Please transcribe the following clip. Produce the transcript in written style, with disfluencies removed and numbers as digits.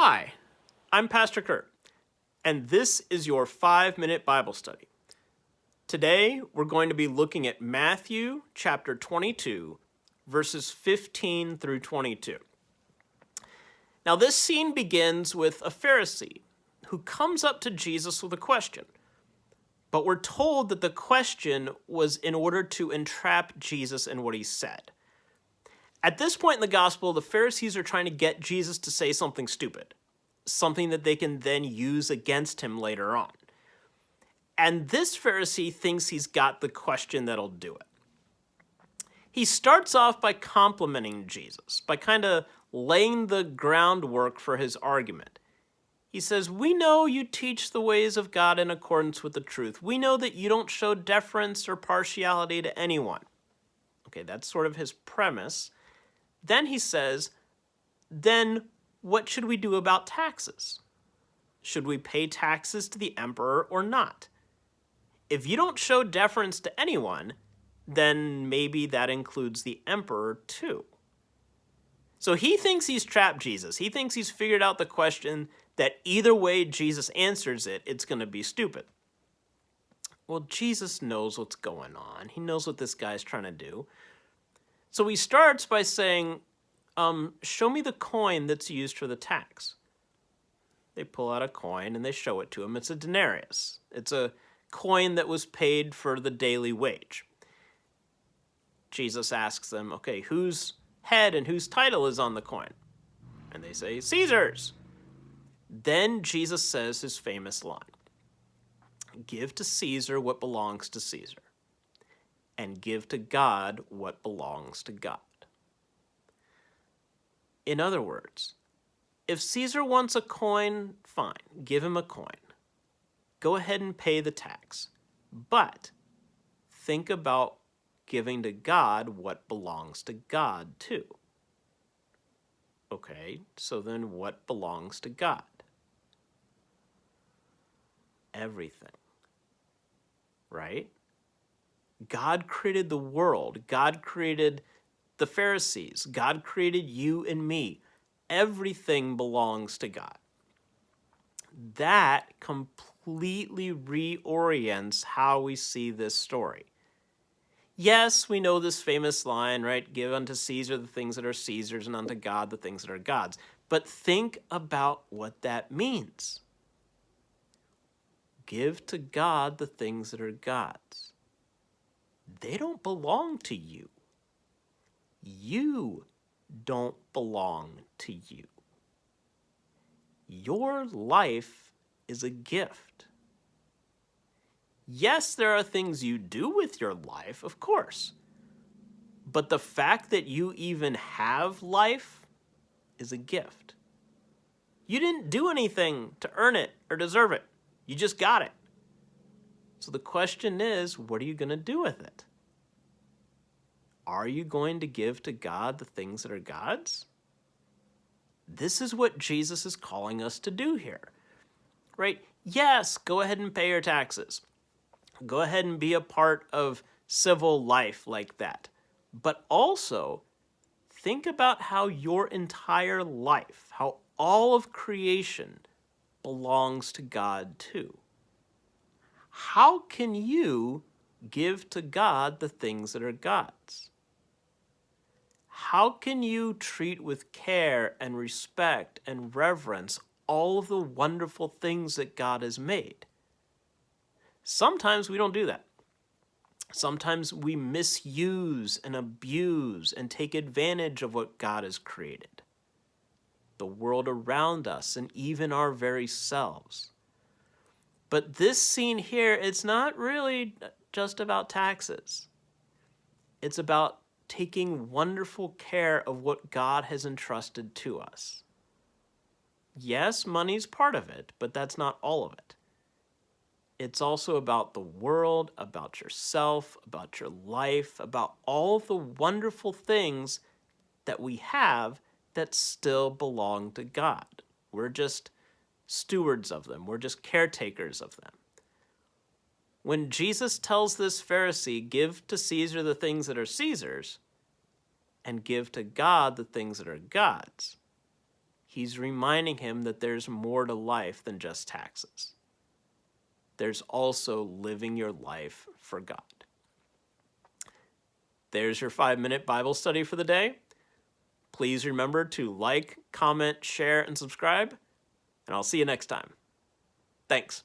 Hi, I'm Pastor Kurt, and this is your 5-minute Bible study. Today, we're going to be looking at Matthew chapter 22, verses 15 through 22. Now, this scene begins with a Pharisee who comes up to Jesus with a question, but we're told that the question was in order to entrap Jesus in what he said. At this point in the gospel, the Pharisees are trying to get Jesus to say something stupid, something that they can then use against him later on. And this Pharisee thinks he's got the question that'll do it. He starts off by complimenting Jesus, by kind of laying the groundwork for his argument. He says, "We know you teach the ways of God in accordance with the truth. We know that you don't show deference or partiality to anyone." Okay, that's sort of his premise. Then he says, "Then what should we do about taxes? Should we pay taxes to the emperor or not? If you don't show deference to anyone, then maybe that includes the emperor too." So he thinks he's trapped Jesus. He thinks he's figured out the question that either way Jesus answers it, it's going to be stupid. Well, Jesus knows what's going on. He knows what this guy's trying to do. So he starts by saying, show me the coin that's used for the tax. They pull out a coin and they show it to him. It's a denarius. It's a coin that was paid for the daily wage. Jesus asks them, okay, whose head and whose title is on the coin? And they say, Caesar's. Then Jesus says his famous line, "Give to Caesar what belongs to Caesar, and give to God what belongs to God." In other words, if Caesar wants a coin, fine, give him a coin. Go ahead and pay the tax. But think about giving to God what belongs to God too. Okay, so then what belongs to God? Everything. Right? God created the world. God created the Pharisees. God created you and me. Everything belongs to God. That completely reorients how we see this story. Yes, we know this famous line, right? Give unto Caesar the things that are Caesar's and unto God the things that are God's. But think about what that means. Give to God the things that are God's. They don't belong to you. You don't belong to you. Your life is a gift. Yes, there are things you do with your life, of course. But the fact that you even have life is a gift. You didn't do anything to earn it or deserve it. You just got it. So the question is, what are you going to do with it? Are you going to give to God the things that are God's? This is what Jesus is calling us to do here, right? Yes, go ahead and pay your taxes. Go ahead and be a part of civil life like that. But also, think about how your entire life, how all of creation belongs to God too. How can you give to God the things that are God's? How can you treat with care and respect and reverence all of the wonderful things that God has made? Sometimes we don't do that. Sometimes we misuse and abuse and take advantage of what God has created, the world around us, and even our very selves. But this scene here, it's not really just about taxes. It's about taking wonderful care of what God has entrusted to us. Yes, money's part of it, but that's not all of it. It's also about the world, about yourself, about your life, about all of the wonderful things that we have that still belong to God. We're just stewards of them. We're just caretakers of them. When Jesus tells this Pharisee, give to Caesar the things that are Caesar's, and give to God the things that are God's, he's reminding him that there's more to life than just taxes. There's also living your life for God. There's your 5-minute Bible study for the day. Please remember to like, comment, share, and subscribe, and I'll see you next time. Thanks.